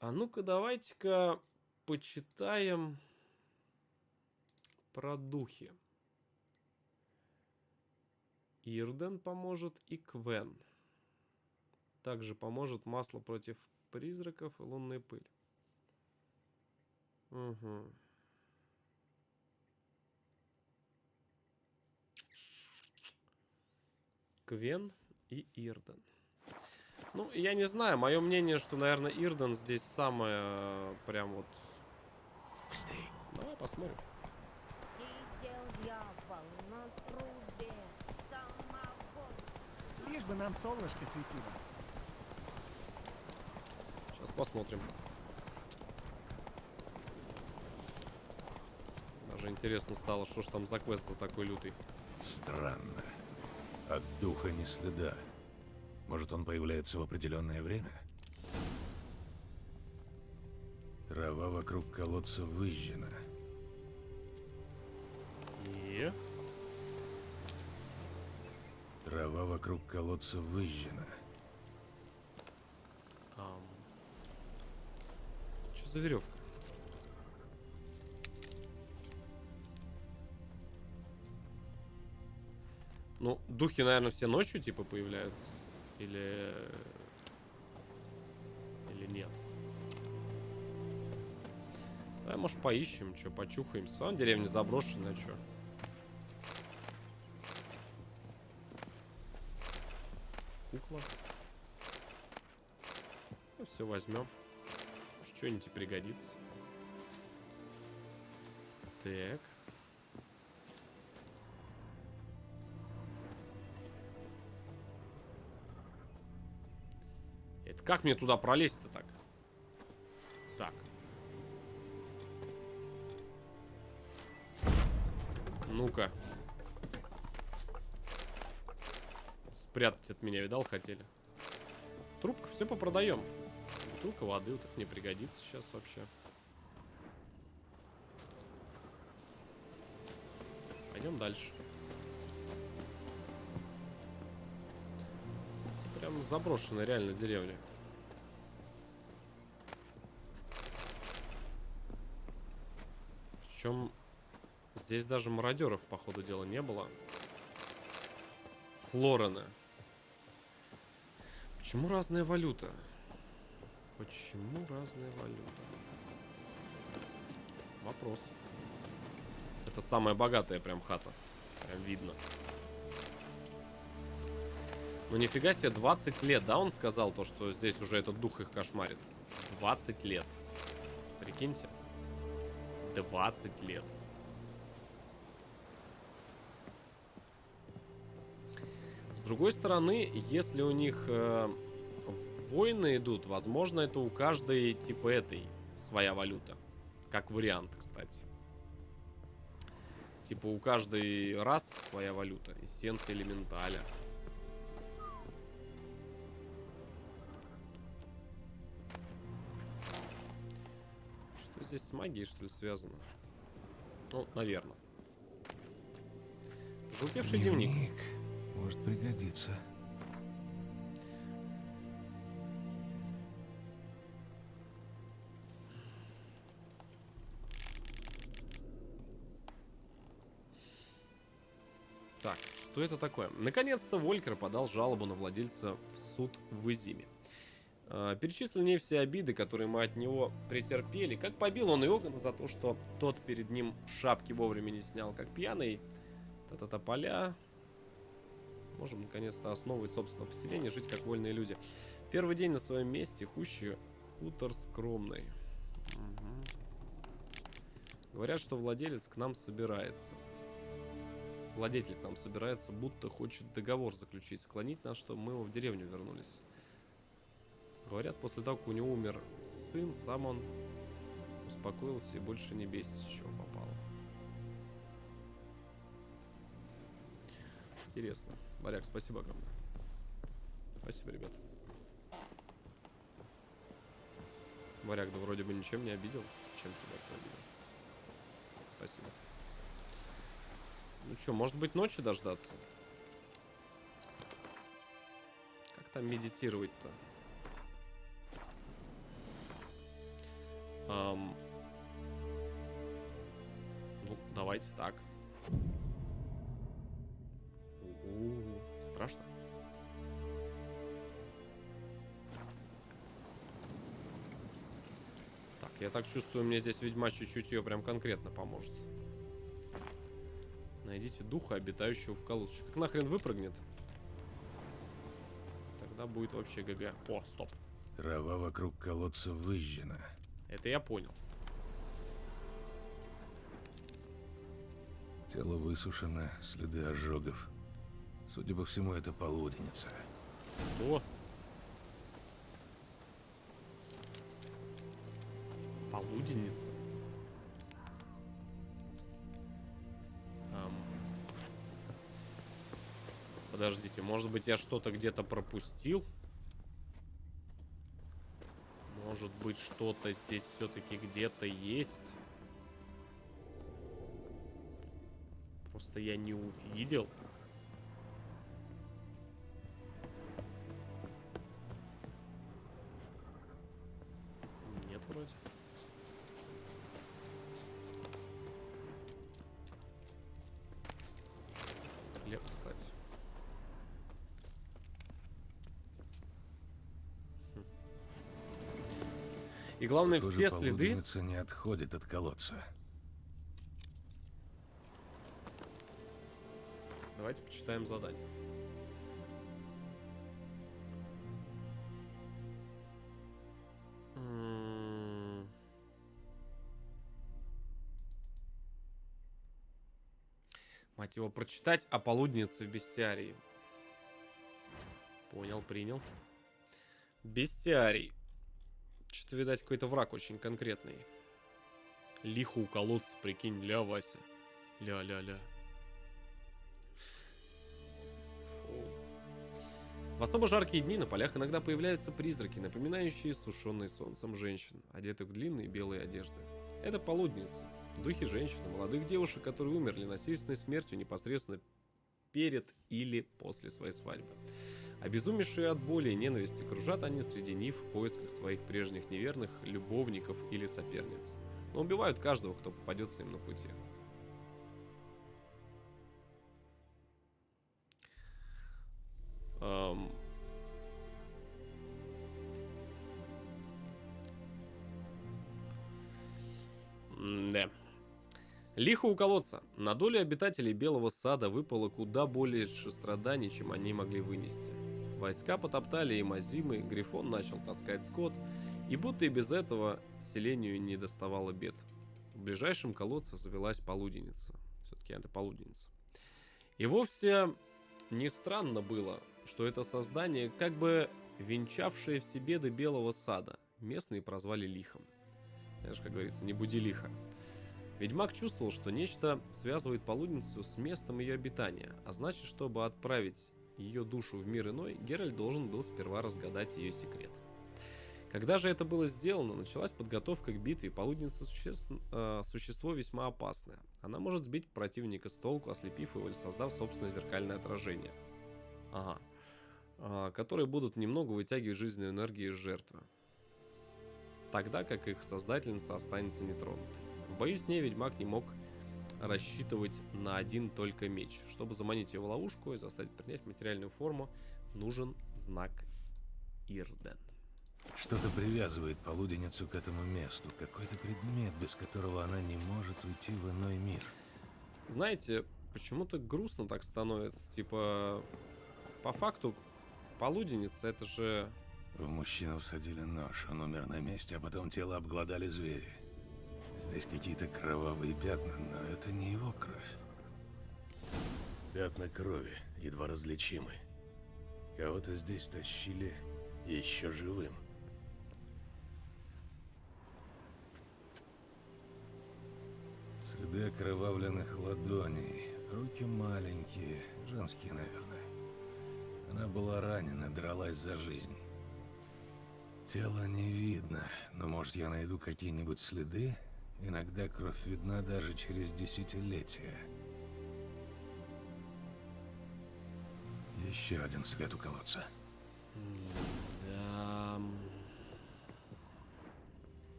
А ну-ка, давайте-ка почитаем про духи. Ирден поможет и Квен. Также поможет масло против призраков и лунная пыль. Угу. Квен и Ирден. Ну, я не знаю. Мое мнение, что, наверное, Ирден здесь самое прям вот... Давай посмотрим. Сидел дьявол на трубе, самого. Лишь бы нам солнышко светило. Сейчас посмотрим. Даже интересно стало, что ж там за квест за такой лютый. Странно. От духа ни следа. Может, он появляется в определенное время? Трава вокруг колодца выжжена. И... Трава вокруг колодца выжжена. Что за веревка? Ну, духи, наверное, все ночью типа появляются. Или нет. Давай, может, поищем, что, почухаемся. Вон деревня заброшенная, что. Кукла. Ну, все возьмем. Что-нибудь пригодится. Так. Это как мне туда пролезть-то так? Так. Ну-ка. Спрятать от меня, видал, хотели. Трубка, все попродаем. Бутылка воды, вот это мне пригодится сейчас вообще. Пойдем дальше. Прям заброшенная реально деревня. Причем здесь даже мародеров, по ходу дела, не было. Флорена. Почему разная валюта? Почему разная валюта? Вопрос. Это самая богатая прям хата. Прям видно. Ну нифига себе, 20 лет, да, он сказал то, что здесь уже этот дух их кошмарит. 20 лет. Прикиньте. 20 лет. С другой стороны, если у них войны идут, возможно, это у каждой типа этой своя валюта. Как вариант, кстати. Типа у каждой расы своя валюта. Эссенция элементаля. Что здесь с магией, что ли, связано? Ну, наверное. Желтевший дневник. Может пригодиться. Так, что это такое? Наконец-то Волькер подал жалобу на владельца в суд в Изиме. Перечислил в ней все обиды, которые мы от него претерпели. Как побил он Иоганна за то, что тот перед ним шапки вовремя не снял, как пьяный. Та-та-та поля. Можем наконец-то основывать собственное поселение, жить как вольные люди. Первый день на своем месте, хущий хутор скромный. Угу. Говорят, что владелец к нам собирается. Владетель к нам собирается, будто хочет договор заключить, склонить нас, чтобы мы его в деревню вернулись. Говорят, после того, как у него умер сын, сам он успокоился и больше не бесится, с чего попало. Интересно. Варяг, спасибо огромное. Спасибо, ребят. Варяг, да вроде бы ничем не обидел. Чем тебя кто обидел? Спасибо. Ну что, может быть, ночи дождаться? Как там медитировать-то? Ну, давайте так. Страшно. Так, я так чувствую, мне здесь ведьмачье чутье прям конкретно поможет. Найдите духа, обитающего в колодце. Как нахрен выпрыгнет? Тогда будет вообще ГГ. О, стоп. Трава вокруг колодца выжжена. Это я понял. Тело высушено, следы ожогов. Судя по всему, это полуденница. О! Полуденница. Подождите, может быть, я что-то где-то пропустил? Может быть, что-то здесь все-таки где-то есть? Просто я не увидел. Нет, вроде. Хлеб, кстати. И главное, Похоже, все следы... полуденница не отходит от колодца. Давайте почитаем задание. Мать его, прочитать о полуднице в бестиарии. Понял, принял. Бестиарий. Что-то, видать, какой-то враг очень конкретный. Лихо у колодца, прикинь, ля, Вася. Ля-ля-ля. В особо жаркие дни на полях иногда появляются призраки, напоминающие сушеные солнцем женщин, одетых в длинные белые одежды. Это полудница. Духи женщин и молодых девушек, которые умерли насильственной смертью непосредственно перед или после своей свадьбы. Обезумевшие от боли и ненависти кружат они среди нив в поисках своих прежних неверных любовников или соперниц. Но убивают каждого, кто попадется им на пути. Да. Лихо у колодца. На долю обитателей Белого Сада выпало куда более страданий, чем они могли вынести. Войска потоптали им озимы, Грифон начал таскать скот, и будто и без этого селению не доставало бед. В ближайшем колодце завелась полуденница. Все-таки это полуденница. И вовсе не странно было, что это создание, как бы венчавшее в себе до Белого Сада, местные прозвали Лихом. Знаешь, как говорится, не буди лихо. Ведьмак чувствовал, что нечто связывает полудницу с местом ее обитания, а значит, чтобы отправить ее душу в мир иной, Геральт должен был сперва разгадать ее секрет. Когда же это было сделано, началась подготовка к битве. Полудница существо весьма опасное. Она может сбить противника с толку, ослепив его или создав собственное зеркальное отражение. Которые будут немного вытягивать жизненную энергию из жертвы. Тогда как их создательница останется нетронутой. В бою с ней ведьмак не мог рассчитывать на один только меч. Чтобы заманить ее в ловушку и заставить принять материальную форму, нужен знак Ирден. Что-то привязывает полуденницу к этому месту. Какой-то предмет, без которого она не может уйти в иной мир. Знаете, почему-то грустно так становится. Типа, по факту, полуденница это же... В мужчину всадили нож, он умер на месте, а потом тело обглодали звери. Здесь какие-то кровавые пятна, но это не его кровь. Пятна крови, едва различимы. Кого-то здесь тащили еще живым. Следы окровавленных ладоней, руки маленькие, женские, наверное. Она была ранена, дралась за жизнь. Тело не видно, но может я найду какие-нибудь следы? Иногда кровь видна даже через десятилетия. Еще один след у колодца. Да...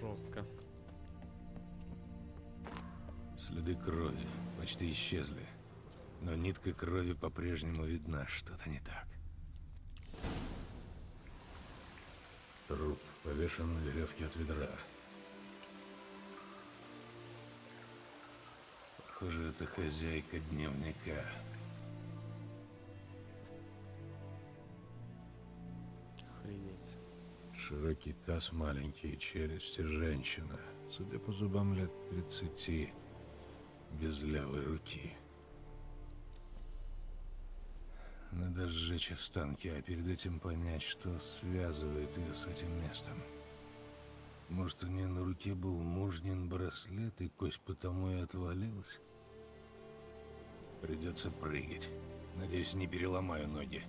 Жестко. Следы крови почти исчезли. Но нитка крови по-прежнему видна. Что-то не так. Труп повешен на веревке от ведра. Похоже, это хозяйка дневника. Охренеть. Широкий таз, маленькие челюсти, женщина. Судя по зубам, лет 30. Без левой руки. Надо сжечь останки, а перед этим понять, что связывает ее с этим местом. Может, у нее на руке был мужнин браслет, и кость потому и отвалилась? Придется прыгать. Надеюсь, не переломаю ноги.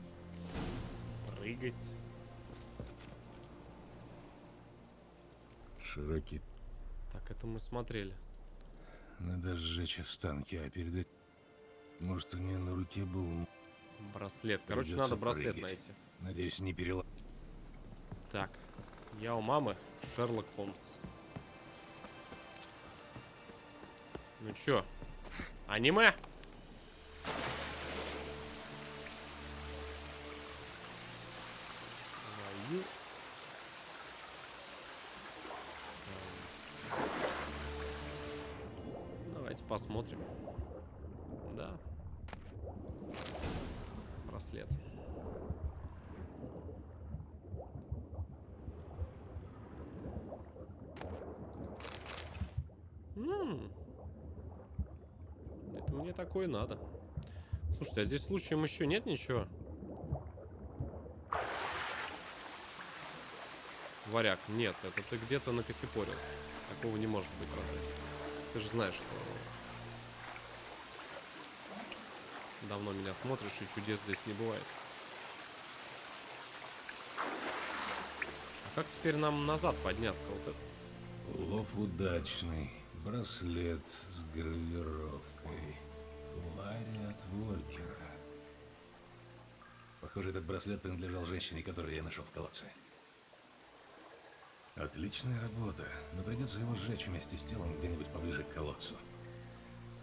Прыгать. Широкий. Так, это мы смотрели. Надо сжечь останки, а перед этим... Может, у нее на руке был... Браслет. Короче, Придется надо браслет прыгать. найти. Надеюсь, не переломаю. Так. Я у мамы. Шерлок Холмс. Ну чё? Аниме? Твою. Давайте посмотрим. Да. Браслет. Это мне такое надо. Слушайте, а здесь случаем еще нет ничего? Варяг, нет, это ты где-то накосипорил. Такого не может быть, родной. Ты же знаешь, что давно меня смотришь, и чудес здесь не бывает. А как теперь нам назад подняться? Вот это? Улов удачный. Браслет с гравировкой. Ларри от Волькера. Похоже, этот браслет принадлежал женщине, которую я нашел в колодце. Отличная работа, но придется его сжечь вместе с телом где-нибудь поближе к колодцу.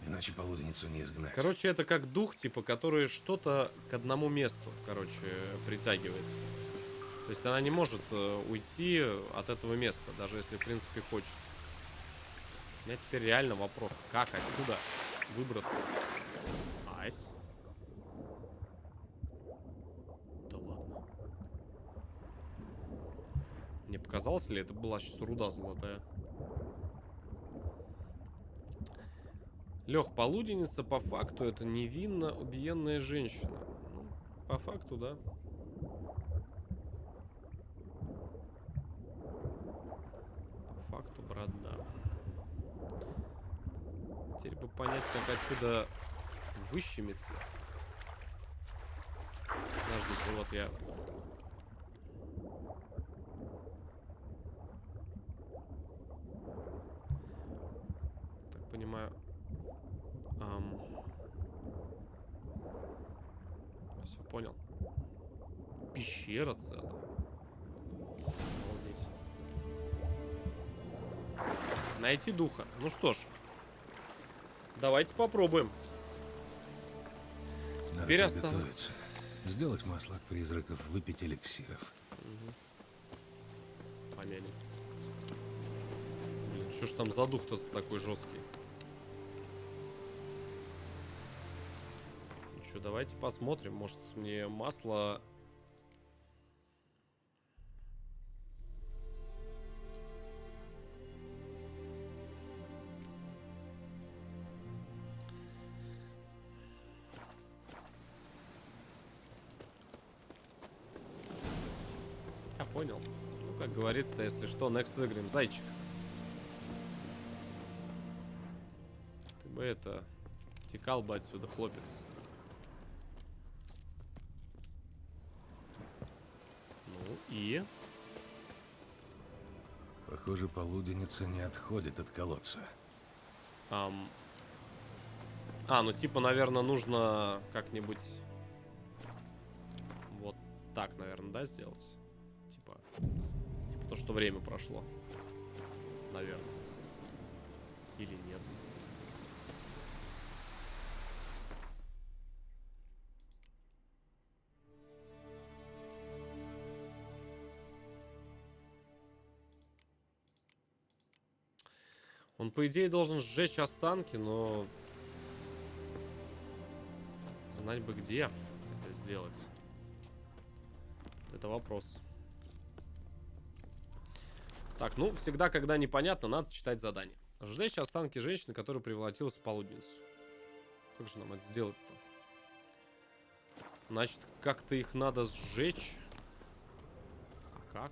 Иначе полуденницу не изгнать. Короче, это как дух, типа, который что-то к одному месту, короче, притягивает. То есть она не может уйти от этого места, даже если, в принципе, хочет. У меня теперь реально вопрос, как отсюда выбраться? Айс. Да ладно. Мне показалось ли, это была сейчас руда золотая? Лех, полуденница по факту это невинно убиенная женщина. Ну, по факту, да. По факту. Борода. Теперь бы понять, как отсюда выщемиться. Подождите, вот я... Так понимаю... Все, понял. Пещера целая. Обалдеть. Найти духа. Ну что ж. Давайте попробуем. Надо Теперь осталось... подготовиться. Сделать масло от призраков, выпить эликсиров. Помянем. Блин, что ж там за дух-то такой жесткий? Ну что, давайте посмотрим. Может, мне масло... Я понял. Ну, как говорится, если что, next выиграем. Зайчик. Ты бы это... Текал бы отсюда, хлопец. Ну и... Похоже, полуденница не отходит от колодца. А, ну типа, наверное, нужно как-нибудь... Вот так, наверное, да, сделать? Типа то, что время прошло. Наверное. Или нет. Он, по идее, должен сжечь останки, но... Знать бы, где это сделать. Это вопрос. Так, ну, всегда, когда непонятно, надо читать задание. Сжечь останки женщины, которая превратилась в полуденницу. Как же нам это сделать-то? Значит, как-то их надо сжечь. А как?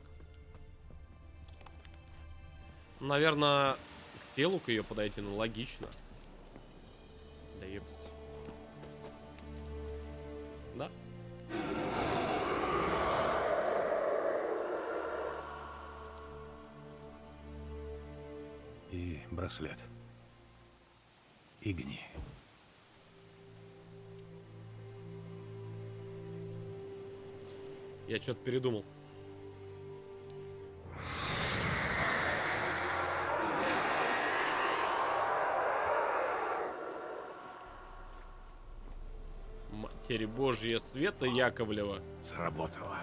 Наверное, к телу к ее подойти, ну, логично. Да епсть. Да? И браслет. Игни. Я что-то передумал. Матерь Божья Света Яковлева. Сработало.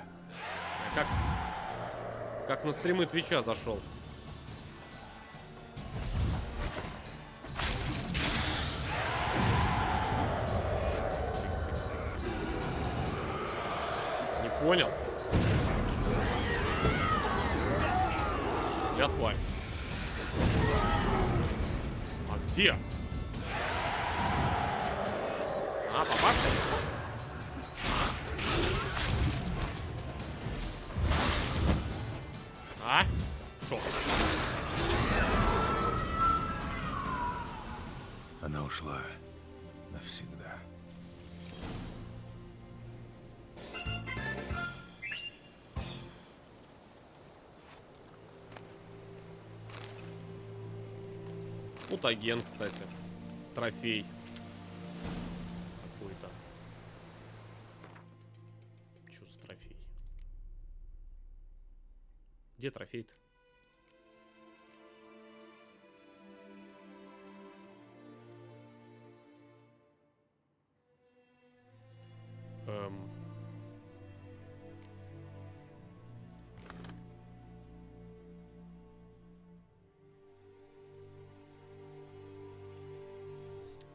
Как на стримы Твича зашел. Не понял. Я тварь. А где? А, попался? А? Шо? Она ушла навсегда. Мутаген, кстати. Трофей. Какой-то. Чё за трофей? Где трофей-то?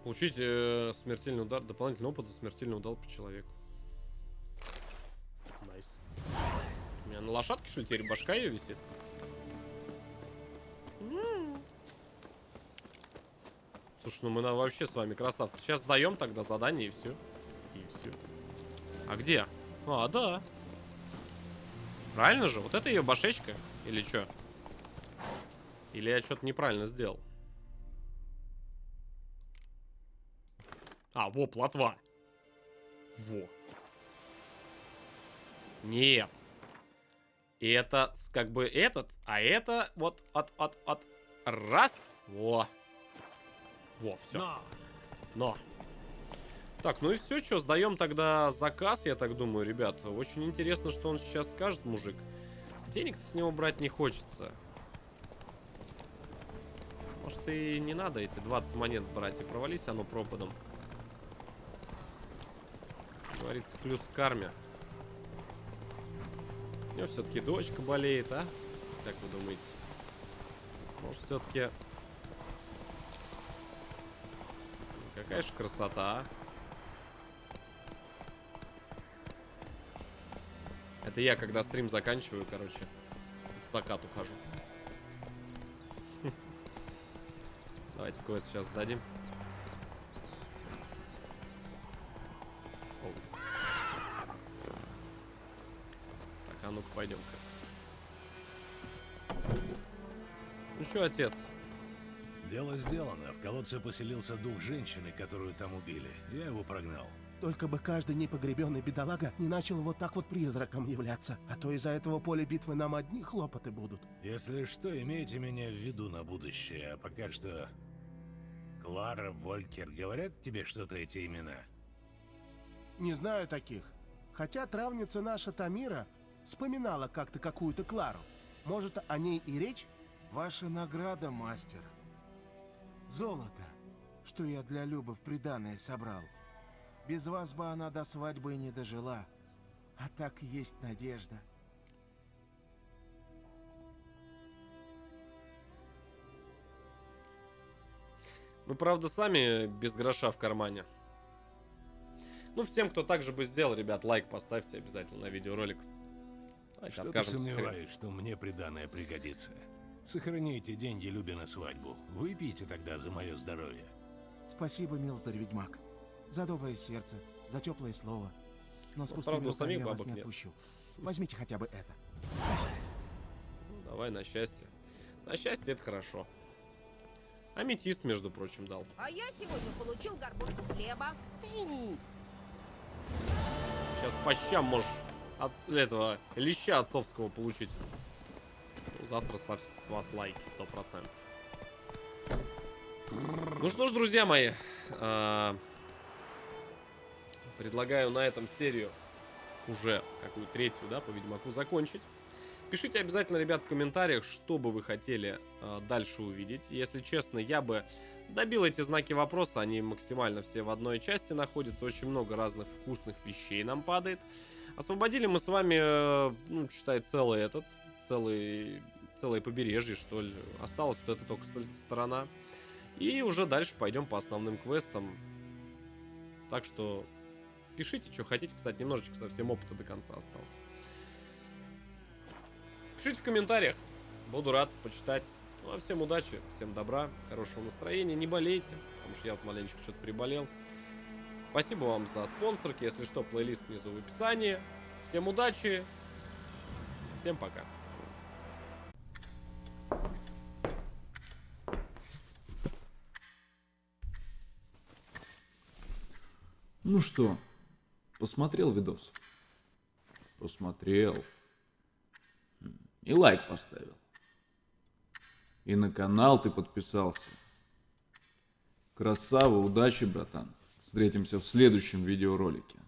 Получить смертельный удар, дополнительный опыт за смертельный удар по человеку. Найс. У меня на лошадке, что ли, теперь башка ее висит? Слушай, ну мы вообще с вами красавцы. Сейчас сдаем тогда задание и все. И все. А где? А, да. Правильно же? Вот это ее башечка? Или что? Или я что-то неправильно сделал? А, во, плотва. Во. Нет. И это как бы этот, а это вот от раз. Во. Во, все. Но. Так, ну и все, что, сдаем тогда заказ, я так думаю, ребят. Очень интересно, что он сейчас скажет, мужик. Денег-то с него брать не хочется. Может, и не надо эти 20 монет брать, и провались оно пропадом. Говорится, плюс к карме. У него все-таки дочка болеет, а? Как вы думаете? Может, все-таки... Какая же красота, а? Это я, когда стрим заканчиваю, короче, в закат ухожу. Давайте квест сейчас сдадим. Так, а ну-ка, пойдем-ка. Ну что, отец? Дело сделано. В колодце поселился дух женщины, которую там убили. Я его прогнал. Только бы каждый непогребенный бедолага не начал вот так вот призраком являться. А то из-за этого поля битвы нам одни хлопоты будут. Если что, имейте меня в виду на будущее. А пока что... Клара, Волькер, говорят тебе что-то эти имена? Не знаю таких. Хотя травница наша Тамира вспоминала как-то какую-то Клару. Может, о ней и речь? Ваша награда, мастер. Золото, что я для Любы в приданое собрал. Без вас бы она до свадьбы и не дожила. А так есть надежда. Мы, правда, сами без гроша в кармане. Ну, всем, кто так же бы сделал, ребят, лайк поставьте обязательно на видеоролик. Давайте Что-то откажемся. сомневаюсь, что мне приданое пригодится. Сохраните деньги Любе на свадьбу. Выпейте тогда за мое здоровье. Спасибо, милздарь ведьмак. За доброе сердце, за теплое слово. Но с пустыми правда, у руками самих я вас бабок не нет. отпущу. Возьмите хотя бы это. Ну, давай на счастье. На счастье это хорошо. Аметист, между прочим, дал. А я сегодня получил горбушку хлеба. Сейчас по щам можешь от этого леща отцовского получить. Завтра с вас лайки 100%. Ну что ж, друзья мои, предлагаю на этом серию уже какую третью, да, по Ведьмаку закончить. Пишите обязательно, ребят, в комментариях, что бы вы хотели дальше увидеть. Если честно, я бы добил эти знаки вопроса, они максимально все в одной части находятся. Очень много разных вкусных вещей нам падает. Освободили мы с вами, ну, считай, целое побережье, что ли. Осталась вот эта только сторона. И уже дальше пойдем по основным квестам. Так что пишите, что хотите. Кстати, немножечко совсем опыта до конца остался. Пишите в комментариях. Буду рад почитать. Ну а всем удачи, всем добра, хорошего настроения. Не болейте, потому что я вот маленечко что-то приболел. Спасибо вам за спонсорки. Если что, плейлист внизу в описании. Всем удачи. Всем пока. Ну что, посмотрел видос? Посмотрел. И лайк поставил. И на канал ты подписался. Красава, удачи, братан. Встретимся в следующем видеоролике.